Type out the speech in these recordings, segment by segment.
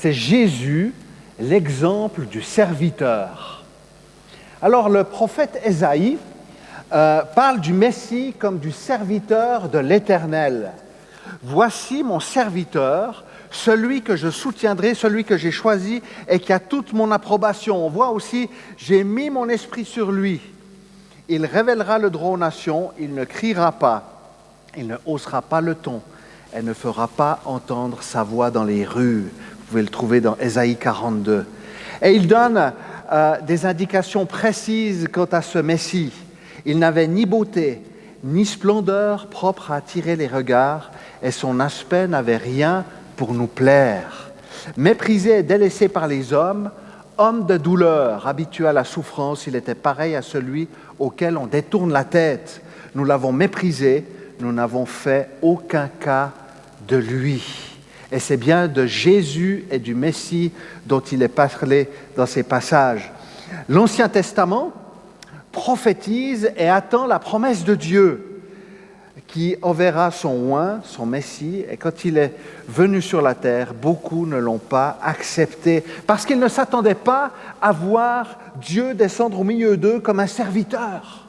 C'est Jésus, l'exemple du serviteur. Alors le prophète Ésaïe parle du Messie comme du serviteur de l'Éternel. Voici mon serviteur, celui que je soutiendrai, celui que j'ai choisi et qui a toute mon approbation. On voit aussi, j'ai mis mon esprit sur lui. Il révélera le droit aux nations, il ne criera pas, il ne haussera pas le ton, elle ne fera pas entendre sa voix dans les rues. Vous pouvez le trouver dans Ésaïe 42. Et il donne des indications précises quant à ce Messie. Il n'avait ni beauté, ni splendeur propre à attirer les regards, et son aspect n'avait rien pour nous plaire. Méprisé et délaissé par les hommes, homme de douleur, habitué à la souffrance, il était pareil à celui auquel on détourne la tête. Nous l'avons méprisé, nous n'avons fait aucun cas de lui. Et c'est bien de Jésus et du Messie dont il est parlé dans ces passages. L'Ancien Testament prophétise et attend la promesse de Dieu qui enverra son oint, son Messie, et quand il est venu sur la terre, beaucoup ne l'ont pas accepté parce qu'ils ne s'attendaient pas à voir Dieu descendre au milieu d'eux comme un serviteur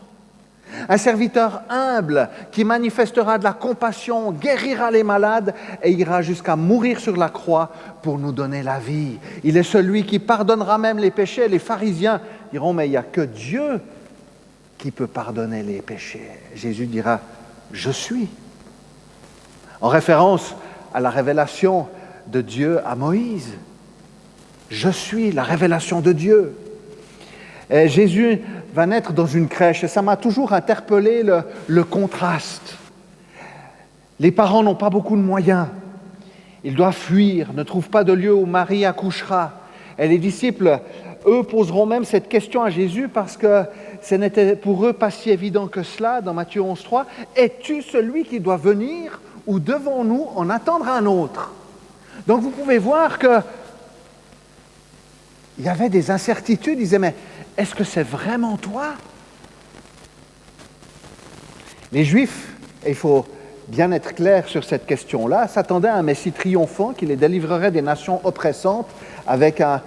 humble qui manifestera de la compassion, guérira les malades et ira jusqu'à mourir sur la croix pour nous donner la vie. Il est celui qui pardonnera même les péchés. Les pharisiens diront, mais il n'y a que Dieu qui peut pardonner les péchés. Jésus dira, je suis. En référence à la révélation de Dieu à Moïse. Je suis la révélation de Dieu. Et Jésus va naître dans une crèche et ça m'a toujours interpellé le contraste. Les parents n'ont pas beaucoup de moyens. Ils doivent fuir, ne trouvent pas de lieu où Marie accouchera. Et les disciples, eux, poseront même cette question à Jésus parce que ce n'était pour eux pas si évident que cela dans Matthieu 11,3. Es-tu celui qui doit venir ou devons-nous en attendre un autre? Donc vous pouvez voir qu'il y avait des incertitudes. Ils disaient, mais est-ce que c'est vraiment toi? Les Juifs, et il faut bien être clair sur cette question-là, s'attendaient à un Messie triomphant qui les délivrerait des nations oppressantes avec un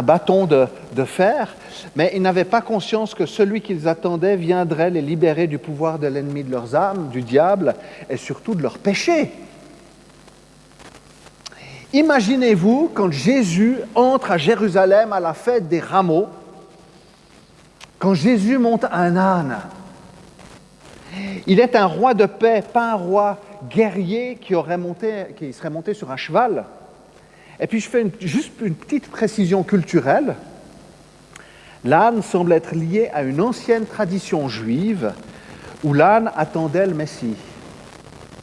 bâton de fer, mais ils n'avaient pas conscience que celui qu'ils attendaient viendrait les libérer du pouvoir de l'ennemi de leurs âmes, du diable, et surtout de leurs péchés. Imaginez-vous quand Jésus entre à Jérusalem à la fête des rameaux, quand Jésus monte un âne. Il est un roi de paix, pas un roi guerrier qui serait monté sur un cheval. Et puis je fais juste une petite précision culturelle. L'âne semble être lié à une ancienne tradition juive où l'âne attendait le Messie.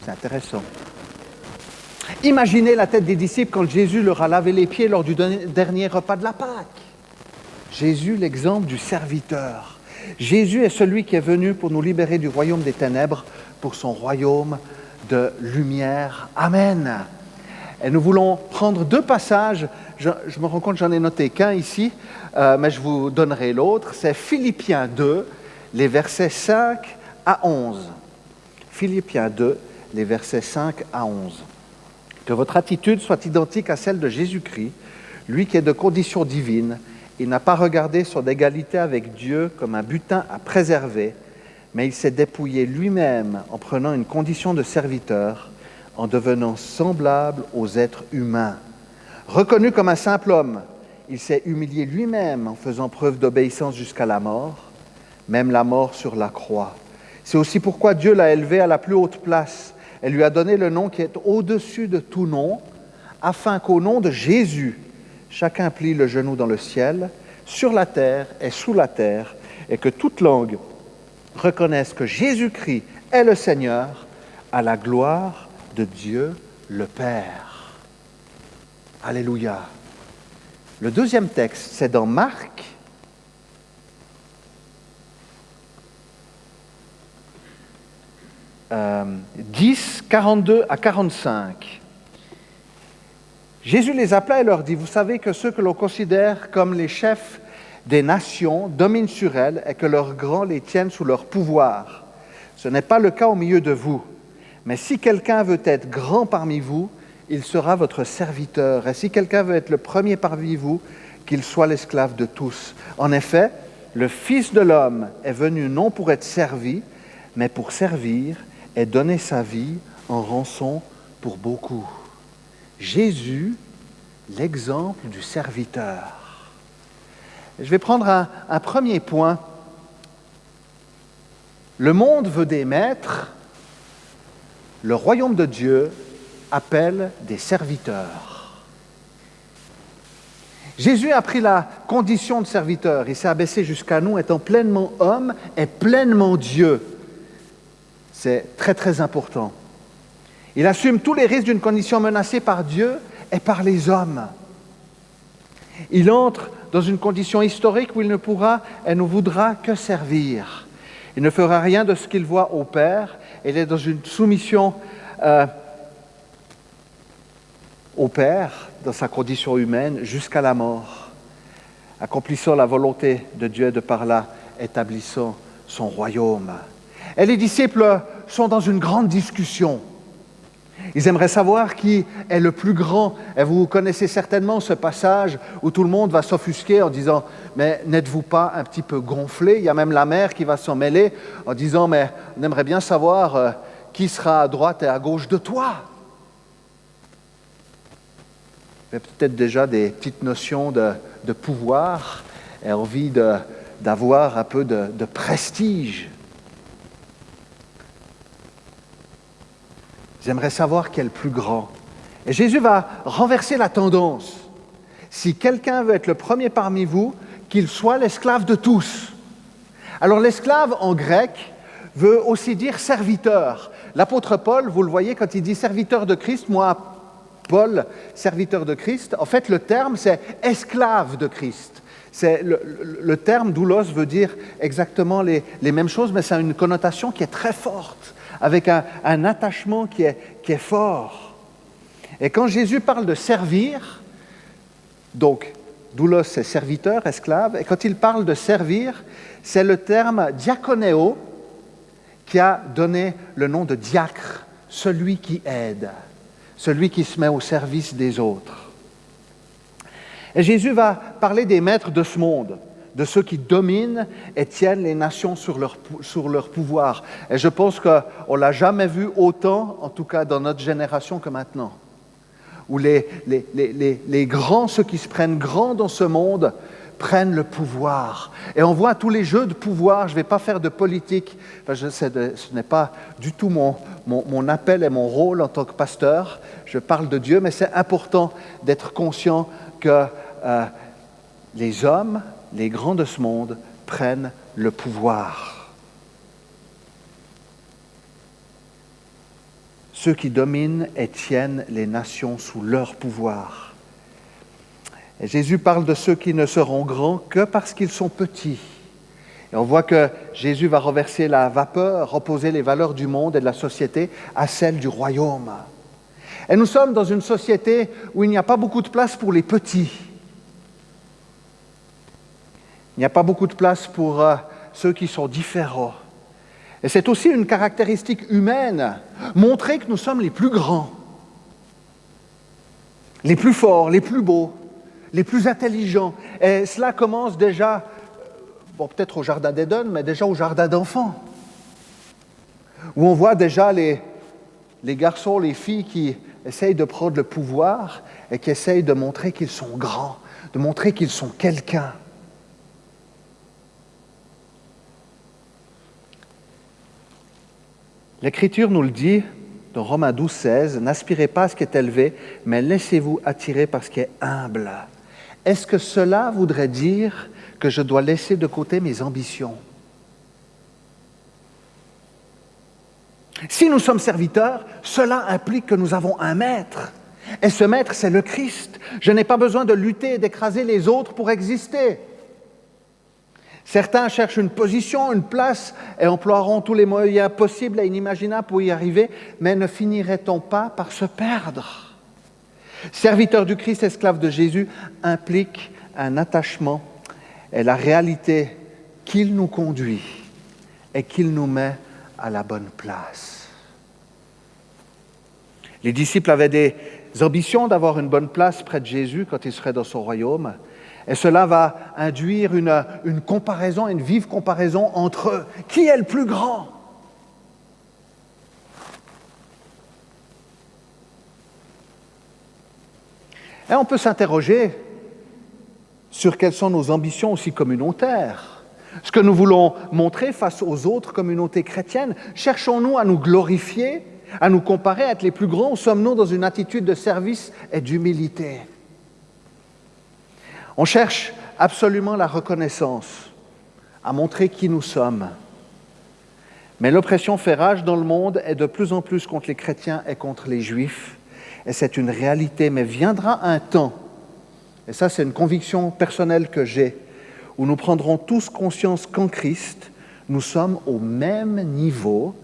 C'est intéressant. Imaginez la tête des disciples quand Jésus leur a lavé les pieds lors du dernier repas de la Pâque. Jésus, l'exemple du serviteur. Jésus est celui qui est venu pour nous libérer du royaume des ténèbres pour son royaume de lumière. Amen. Et nous voulons prendre deux passages. Je me rends compte, j'en ai noté qu'un ici, mais je vous donnerai l'autre. C'est Philippiens 2, les versets 5 à 11. Philippiens 2, les versets 5 à 11. Que votre attitude soit identique à celle de Jésus-Christ, lui qui est de condition divine. Il n'a pas regardé son égalité avec Dieu comme un butin à préserver, mais il s'est dépouillé lui-même en prenant une condition de serviteur, en devenant semblable aux êtres humains. Reconnu comme un simple homme, il s'est humilié lui-même en faisant preuve d'obéissance jusqu'à la mort, même la mort sur la croix. C'est aussi pourquoi Dieu l'a élevé à la plus haute place et lui a donné le nom qui est au-dessus de tout nom, afin qu'au nom de Jésus, chacun plie le genou dans le ciel, sur la terre et sous la terre, et que toute langue reconnaisse que Jésus-Christ est le Seigneur, à la gloire de Dieu le Père. Alléluia. Le deuxième texte, c'est dans Marc, « 10, 42 à 45 ». Jésus les appela et leur dit, « Vous savez que ceux que l'on considère comme les chefs des nations dominent sur elles et que leurs grands les tiennent sous leur pouvoir. Ce n'est pas le cas au milieu de vous. Mais si quelqu'un veut être grand parmi vous, il sera votre serviteur. Et si quelqu'un veut être le premier parmi vous, qu'il soit l'esclave de tous. En effet, le Fils de l'homme est venu non pour être servi, mais pour servir et donner sa vie en rançon pour beaucoup. Jésus, l'exemple du serviteur. Je vais prendre un premier point. Le monde veut des maîtres, le royaume de Dieu appelle des serviteurs. Jésus a pris la condition de serviteur, il s'est abaissé jusqu'à nous, étant pleinement homme et pleinement Dieu. C'est très très important. Il assume tous les risques d'une condition menacée par Dieu et par les hommes. Il entre dans une condition historique où il ne pourra et ne voudra que servir. Il ne fera rien de ce qu'il voit au Père. Il est dans une soumission au Père, dans sa condition humaine, jusqu'à la mort, accomplissant la volonté de Dieu et de par là établissant son royaume. Et les disciples sont dans une grande discussion. Ils aimeraient savoir qui est le plus grand. Et vous connaissez certainement ce passage où tout le monde va s'offusquer en disant « Mais n'êtes-vous pas un petit peu gonflé ?» Il y a même la mère qui va s'en mêler en disant « Mais on aimerait bien savoir qui sera à droite et à gauche de toi. » Il y a peut-être déjà des petites notions de pouvoir et envie d'avoir un peu de prestige. J'aimerais savoir qui est le plus grand. Et Jésus va renverser la tendance. Si quelqu'un veut être le premier parmi vous, qu'il soit l'esclave de tous. Alors l'esclave en grec veut aussi dire serviteur. L'apôtre Paul, vous le voyez, quand il dit serviteur de Christ, moi, Paul, serviteur de Christ, en fait le terme c'est esclave de Christ. C'est le terme doulos veut dire exactement les mêmes choses, mais ça a une connotation qui est très forte, avec un attachement qui est fort. Et quand Jésus parle de servir, donc doulos c'est serviteur, esclave, et quand il parle de servir, c'est le terme diakonéo qui a donné le nom de diacre, celui qui aide, celui qui se met au service des autres. Et Jésus va parler des maîtres de ce monde, de ceux qui dominent et tiennent les nations sur leur pouvoir. Et je pense qu'on ne l'a jamais vu autant, en tout cas dans notre génération, que maintenant. Où les grands, ceux qui se prennent grands dans ce monde, prennent le pouvoir. Et on voit tous les jeux de pouvoir. Je ne vais pas faire de politique, ce n'est pas du tout mon appel et mon rôle en tant que pasteur. Je parle de Dieu, mais c'est important d'être conscient que les hommes, les grands de ce monde, prennent le pouvoir. Ceux qui dominent et tiennent les nations sous leur pouvoir. Et Jésus parle de ceux qui ne seront grands que parce qu'ils sont petits. Et on voit que Jésus va renverser la vapeur, opposer les valeurs du monde et de la société à celles du royaume. Et nous sommes dans une société où il n'y a pas beaucoup de place pour les petits. Il n'y a pas beaucoup de place pour ceux qui sont différents. Et c'est aussi une caractéristique humaine, montrer que nous sommes les plus grands, les plus forts, les plus beaux, les plus intelligents. Et cela commence déjà, peut-être au jardin d'Éden, mais déjà au jardin d'enfants, où on voit déjà les garçons, les filles qui essayent de prendre le pouvoir et qui essayent de montrer qu'ils sont grands, de montrer qu'ils sont quelqu'un. L'Écriture nous le dit dans Romains 12, 16, « N'aspirez pas à ce qui est élevé, mais laissez-vous attirer par ce qui est humble. » Est-ce que cela voudrait dire que je dois laisser de côté mes ambitions? Si nous sommes serviteurs, cela implique que nous avons un maître. Et ce maître, c'est le Christ. Je n'ai pas besoin de lutter et d'écraser les autres pour exister. Certains cherchent une position, une place et emploieront tous les moyens possibles et inimaginables pour y arriver, mais ne finirait-on pas par se perdre? Serviteur du Christ, esclave de Jésus, implique un attachement et la réalité qu'il nous conduit et qu'il nous met à la bonne place. Les disciples avaient ambitions d'avoir une bonne place près de Jésus quand il serait dans son royaume. Et cela va induire une comparaison, une vive comparaison entre eux. Qui est le plus grand ? Et on peut s'interroger sur quelles sont nos ambitions aussi communautaires. Ce que nous voulons montrer face aux autres communautés chrétiennes. Cherchons-nous à nous glorifier, à nous comparer, à être les plus grands, ou sommes-nous dans une attitude de service et d'humilité ? On cherche absolument la reconnaissance, à montrer qui nous sommes. Mais l'oppression fait rage dans le monde est de plus en plus contre les chrétiens et contre les juifs. Et c'est une réalité, mais viendra un temps, et ça c'est une conviction personnelle que j'ai, où nous prendrons tous conscience qu'en Christ, nous sommes au même niveau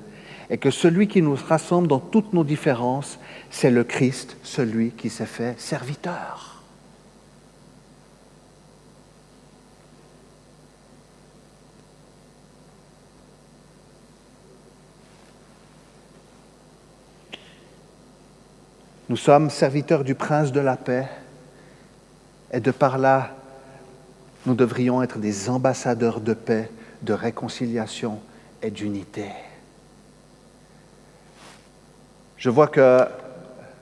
et que celui qui nous rassemble dans toutes nos différences, c'est le Christ, celui qui s'est fait serviteur. Nous sommes serviteurs du Prince de la paix et de par là, nous devrions être des ambassadeurs de paix, de réconciliation et d'unité. Je vois que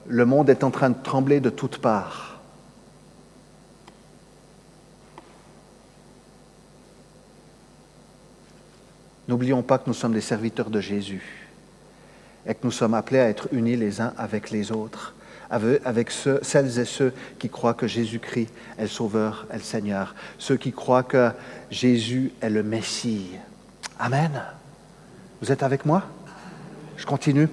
le monde est en train de trembler de toutes parts. N'oublions pas que nous sommes des serviteurs de Jésus et que nous sommes appelés à être unis les uns avec les autres, avec celles et ceux qui croient que Jésus-Christ est le Sauveur, est le Seigneur, ceux qui croient que Jésus est le Messie. Amen. Vous êtes avec moi ? Je continue.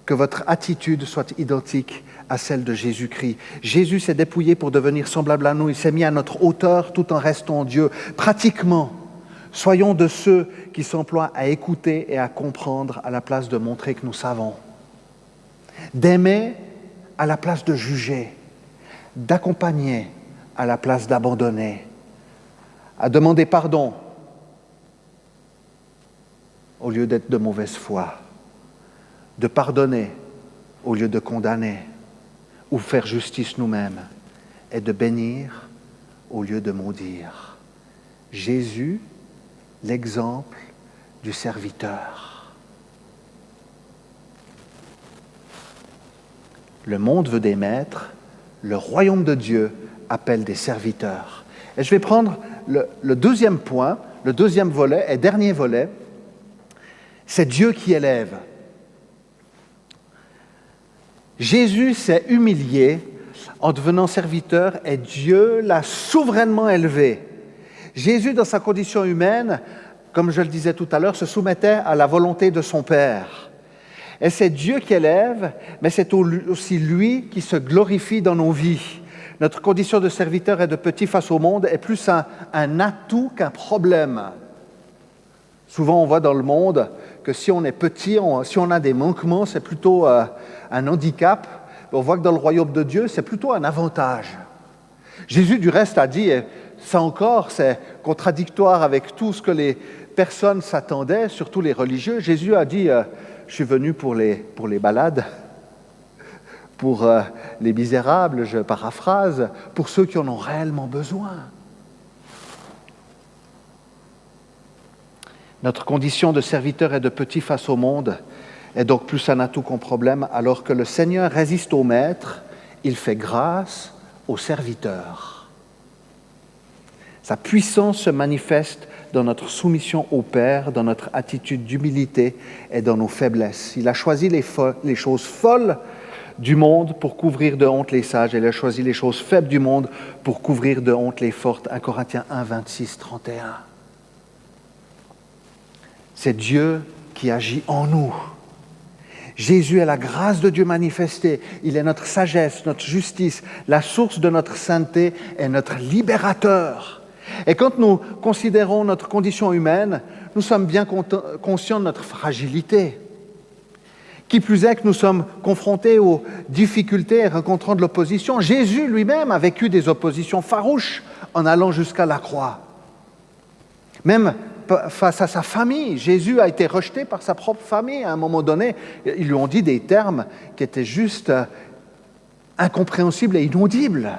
Que votre attitude soit identique à celle de Jésus-Christ. Jésus s'est dépouillé pour devenir semblable à nous. Il s'est mis à notre hauteur tout en restant Dieu. Pratiquement, soyons de ceux qui s'emploient à écouter et à comprendre à la place de montrer que nous savons. D'aimer à la place de juger, d'accompagner à la place d'abandonner, à demander pardon au lieu d'être de mauvaise foi, de pardonner au lieu de condamner, ou faire justice nous-mêmes, et de bénir au lieu de maudire. Jésus, l'exemple du serviteur. Le monde veut des maîtres, le royaume de Dieu appelle des serviteurs. Et je vais prendre le deuxième point, le deuxième volet et dernier volet, c'est Dieu qui élève. Jésus s'est humilié en devenant serviteur et Dieu l'a souverainement élevé. Jésus, dans sa condition humaine, comme je le disais tout à l'heure, se soumettait à la volonté de son Père. Et c'est Dieu qui élève, mais c'est aussi lui qui se glorifie dans nos vies. Notre condition de serviteur et de petit face au monde est plus un atout qu'un problème. Souvent, on voit dans le monde que si on est petit, si on a des manquements, c'est plutôt un handicap. On voit que dans le royaume de Dieu, c'est plutôt un avantage. Jésus, du reste, a dit, et ça encore, c'est contradictoire avec tout ce que les personnes s'attendaient, surtout les religieux. Jésus a dit, je suis venu pour les malades, pour les misérables, je paraphrase, pour ceux qui en ont réellement besoin. Notre condition de serviteur et de petit face au monde est donc plus un atout qu'un problème, alors que le Seigneur résiste au Maître, il fait grâce au serviteur. Sa puissance se manifeste dans notre soumission au Père, dans notre attitude d'humilité et dans nos faiblesses. Il a choisi les choses folles du monde pour couvrir de honte les sages, et il a choisi les choses faibles du monde pour couvrir de honte les fortes. 1 Corinthiens 1, 26, 31. C'est Dieu qui agit en nous. Jésus est la grâce de Dieu manifestée. Il est notre sagesse, notre justice, la source de notre sainteté et notre libérateur. Et quand nous considérons notre condition humaine, nous sommes bien conscients de notre fragilité. Qui plus est que nous sommes confrontés aux difficultés et rencontrant de l'opposition. Jésus lui-même a vécu des oppositions farouches en allant jusqu'à la croix. Même face à sa famille, Jésus a été rejeté par sa propre famille. À un moment donné, ils lui ont dit des termes qui étaient juste incompréhensible et inaudible.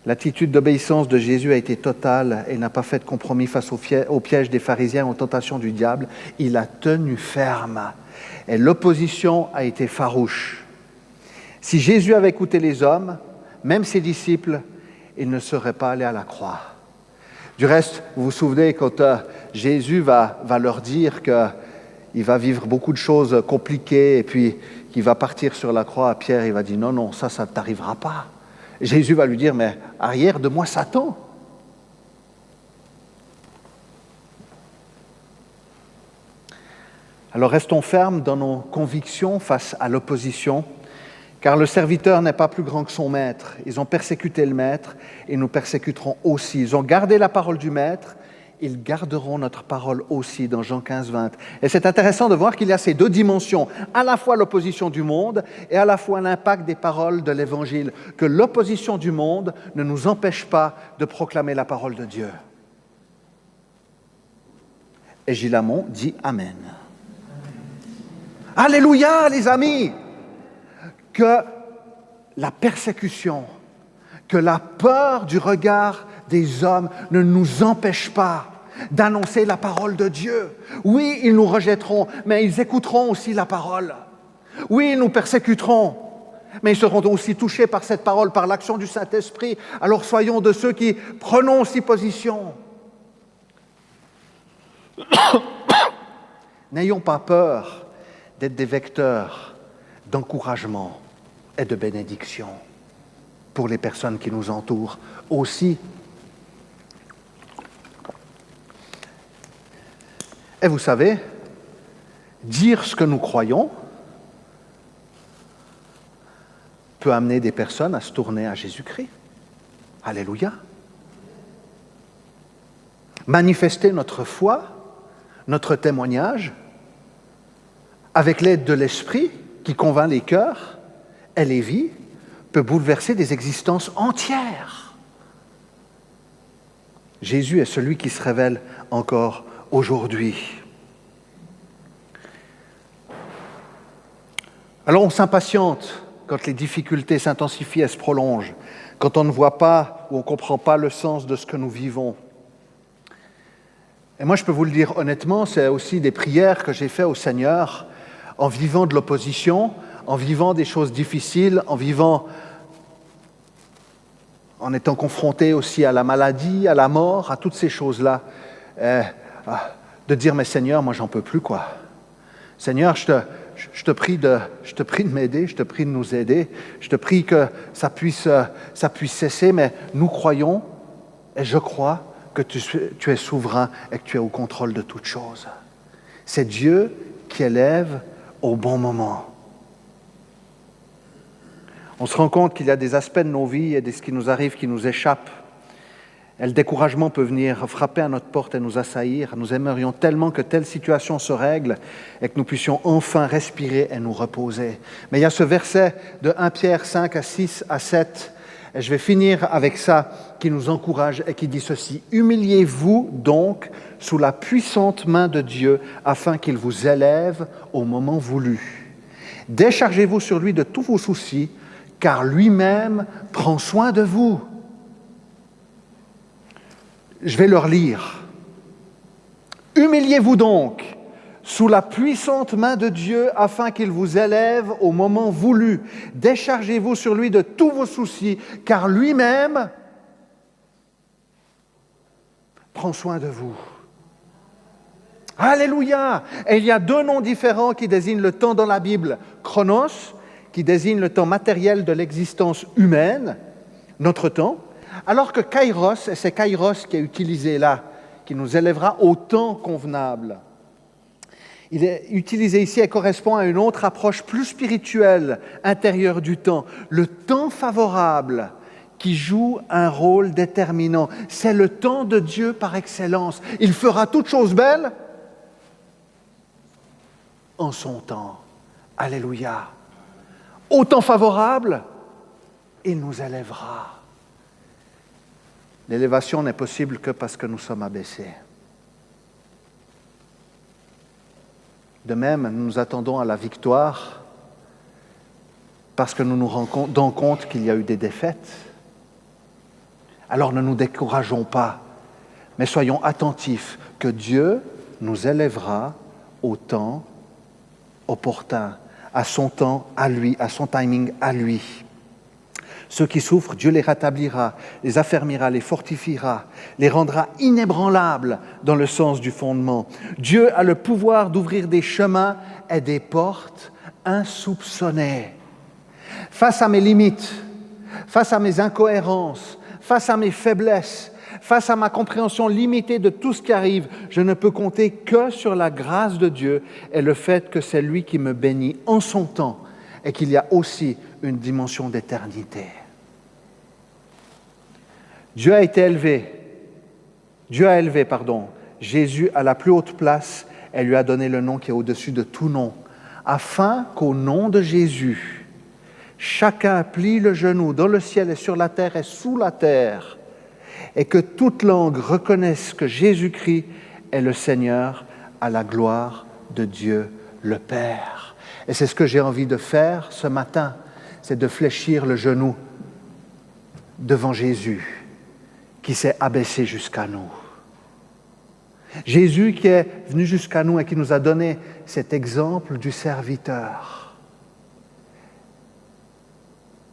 L'attitude d'obéissance de Jésus a été totale et n'a pas fait de compromis face au piège des pharisiens, aux tentations du diable. Il a tenu ferme et l'opposition a été farouche. Si Jésus avait écouté les hommes, même ses disciples, il ne serait pas allé à la croix. Du reste, vous vous souvenez quand Jésus va leur dire qu'il va vivre beaucoup de choses compliquées et puis qu'il va partir sur la croix à Pierre, il va dire non, ça ne t'arrivera pas. Jésus va lui dire, mais arrière de moi, Satan. Alors restons fermes dans nos convictions face à l'opposition, car le serviteur n'est pas plus grand que son maître. Ils ont persécuté le maître et nous persécuterons aussi. Ils ont gardé la parole du maître, ils garderont notre parole aussi dans Jean 15, 20. Et c'est intéressant de voir qu'il y a ces deux dimensions, à la fois l'opposition du monde et à la fois l'impact des paroles de l'Évangile, que l'opposition du monde ne nous empêche pas de proclamer la parole de Dieu. Et Gilles Lamont dit Amen. Alléluia, les amis! Que la persécution, que la peur du regard des hommes ne nous empêche pas d'annoncer la parole de Dieu. Oui, ils nous rejetteront, mais ils écouteront aussi la parole. Oui, ils nous persécuteront, mais ils seront aussi touchés par cette parole, par l'action du Saint-Esprit. Alors soyons de ceux qui prenons aussi position. N'ayons pas peur d'être des vecteurs d'encouragement et de bénédiction pour les personnes qui nous entourent aussi. Et vous savez, dire ce que nous croyons peut amener des personnes à se tourner à Jésus-Christ. Alléluia. Manifester notre foi, notre témoignage, avec l'aide de l'Esprit qui convainc les cœurs et les vies, peut bouleverser des existences entières. Jésus est celui qui se révèle encore aujourd'hui. Alors on s'impatiente quand les difficultés s'intensifient et se prolongent, quand on ne voit pas ou on ne comprend pas le sens de ce que nous vivons. Et moi, je peux vous le dire honnêtement, c'est aussi des prières que j'ai faites au Seigneur en vivant de l'opposition, en vivant des choses difficiles, en étant confronté aussi à la maladie, à la mort, à toutes ces choses-là. De dire, mais Seigneur, moi, j'en peux plus, quoi. Seigneur, je te prie de m'aider, je te prie de nous aider, je te prie que ça puisse cesser, mais nous croyons, et je crois, que tu es souverain et que tu es au contrôle de toutes choses. C'est Dieu qui élève au bon moment. On se rend compte qu'il y a des aspects de nos vies et de ce qui nous arrive qui nous échappent. Et le découragement peut venir frapper à notre porte et nous assaillir. Nous aimerions tellement que telle situation se règle et que nous puissions enfin respirer et nous reposer. Mais il y a ce verset de 1 Pierre 5 à 6 à 7, et je vais finir avec ça, qui nous encourage et qui dit ceci. « Humiliez-vous donc sous la puissante main de Dieu afin qu'il vous élève au moment voulu. Déchargez-vous sur lui de tous vos soucis, car lui-même prend soin de vous. » Je vais leur lire. « Humiliez-vous donc sous la puissante main de Dieu afin qu'il vous élève au moment voulu. Déchargez-vous sur lui de tous vos soucis, car lui-même prend soin de vous. » Alléluia! Et il y a deux noms différents qui désignent le temps dans la Bible. Chronos, qui désigne le temps matériel de l'existence humaine, notre temps, alors que Kairos, et c'est Kairos qui est utilisé là, qui nous élèvera au temps convenable. Il est utilisé ici et correspond à une autre approche plus spirituelle, intérieure du temps. Le temps favorable qui joue un rôle déterminant. C'est le temps de Dieu par excellence. Il fera toutes choses belles en son temps. Alléluia. Au temps favorable, il nous élèvera. L'élévation n'est possible que parce que nous sommes abaissés. De même, nous nous attendons à la victoire parce que nous nous rendons compte qu'il y a eu des défaites. Alors ne nous décourageons pas, mais soyons attentifs que Dieu nous élèvera au temps opportun, à son temps, à lui, à son timing, à lui. Ceux qui souffrent, Dieu les rétablira, les affermira, les fortifiera, les rendra inébranlables dans le sens du fondement. Dieu a le pouvoir d'ouvrir des chemins et des portes insoupçonnées. Face à mes limites, face à mes incohérences, face à mes faiblesses, face à ma compréhension limitée de tout ce qui arrive, je ne peux compter que sur la grâce de Dieu et le fait que c'est lui qui me bénit en son temps et qu'il y a aussi une dimension d'éternité. Dieu a élevé Jésus à la plus haute place et lui a donné le nom qui est au-dessus de tout nom, afin qu'au nom de Jésus, chacun plie le genou dans le ciel et sur la terre et sous la terre, et que toute langue reconnaisse que Jésus-Christ est le Seigneur à la gloire de Dieu le Père. Et c'est ce que j'ai envie de faire ce matin, c'est de fléchir le genou devant Jésus qui s'est abaissé jusqu'à nous. Jésus qui est venu jusqu'à nous et qui nous a donné cet exemple du serviteur.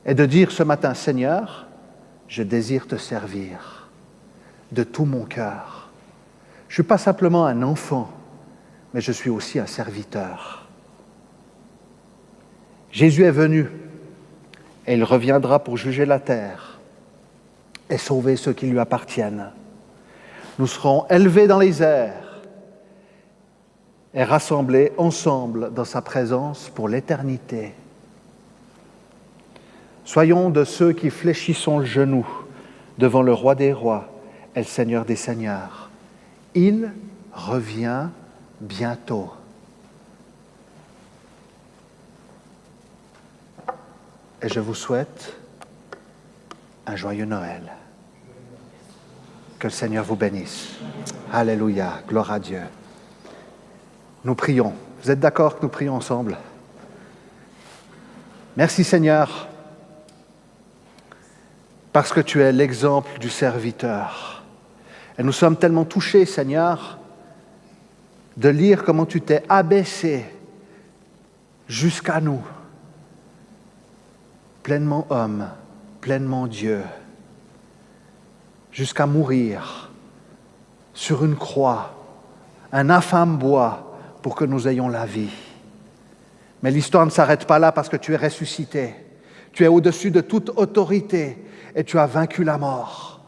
Et de dire ce matin, Seigneur, je désire te servir de tout mon cœur. Je ne suis pas simplement un enfant, mais je suis aussi un serviteur. Jésus est venu et il reviendra pour juger la terre et sauver ceux qui lui appartiennent. Nous serons élevés dans les airs et rassemblés ensemble dans sa présence pour l'éternité. Soyons de ceux qui fléchissons le genou devant le roi des rois et le Seigneur des seigneurs. Il revient bientôt. Et je vous souhaite un joyeux Noël. Que le Seigneur vous bénisse. Alléluia, gloire à Dieu. Nous prions. Vous êtes d'accord que nous prions ensemble? Merci Seigneur, parce que tu es l'exemple du serviteur. Et nous sommes tellement touchés, Seigneur, de lire comment tu t'es abaissé jusqu'à nous, pleinement homme, pleinement Dieu, jusqu'à mourir sur une croix, un infâme bois, pour que nous ayons la vie. Mais l'histoire ne s'arrête pas là parce que tu es ressuscité. Tu es au-dessus de toute autorité et tu as vaincu la mort.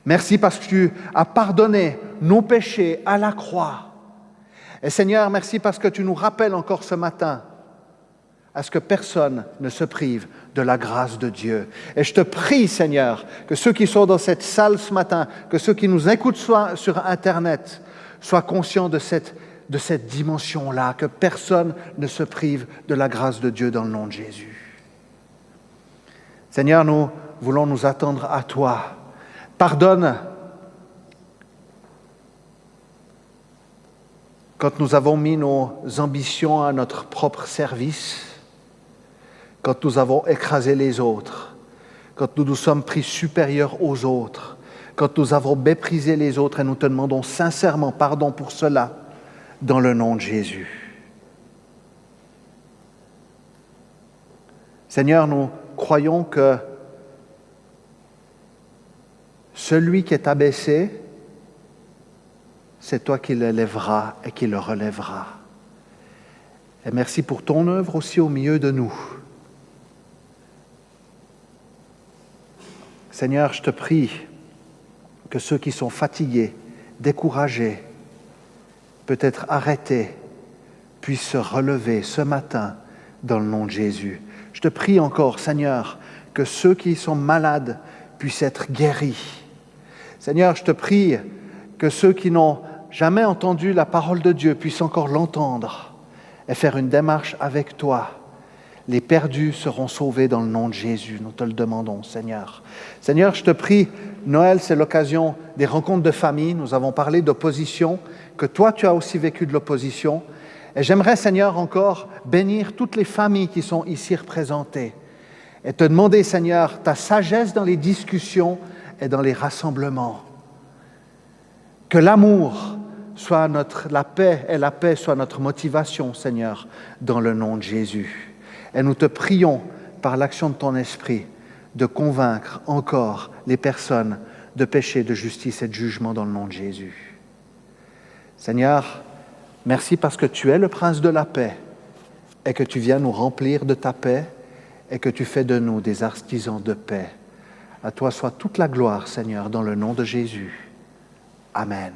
Merci parce que tu as pardonné nos péchés à la croix. Et Seigneur, merci parce que tu nous rappelles encore ce matin à ce que personne ne se prive de la grâce de Dieu. Et je te prie, Seigneur, que ceux qui sont dans cette salle ce matin, que ceux qui nous écoutent sur Internet, soient conscients de cette dimension-là, que personne ne se prive de la grâce de Dieu dans le nom de Jésus. Seigneur, nous voulons nous attendre à toi. Pardonne quand nous avons mis nos ambitions à notre propre service, quand nous avons écrasé les autres, quand nous nous sommes pris supérieurs aux autres, quand nous avons méprisé les autres, et nous te demandons sincèrement pardon pour cela, dans le nom de Jésus. Seigneur, nous croyons que celui qui est abaissé, c'est toi qui l'élèveras et qui le relèveras. Et merci pour ton œuvre aussi au milieu de nous. Seigneur, je te prie que ceux qui sont fatigués, découragés, peut-être arrêtés, puissent se relever ce matin dans le nom de Jésus. Je te prie encore, Seigneur, que ceux qui sont malades puissent être guéris. Seigneur, je te prie que ceux qui n'ont jamais entendu la parole de Dieu puissent encore l'entendre et faire une démarche avec toi. Les perdus seront sauvés dans le nom de Jésus. Nous te le demandons, Seigneur. Seigneur, je te prie, Noël, c'est l'occasion des rencontres de famille. Nous avons parlé d'opposition, que toi, tu as aussi vécu de l'opposition. Et j'aimerais, Seigneur, encore bénir toutes les familles qui sont ici représentées et te demander, Seigneur, ta sagesse dans les discussions et dans les rassemblements. Que l'amour soit la paix et la paix soit notre motivation, Seigneur, dans le nom de Jésus. Et nous te prions, par l'action de ton esprit, de convaincre encore les personnes de péché, de justice et de jugement dans le nom de Jésus. Seigneur, merci parce que tu es le prince de la paix et que tu viens nous remplir de ta paix et que tu fais de nous des artisans de paix. À toi soit toute la gloire, Seigneur, dans le nom de Jésus. Amen.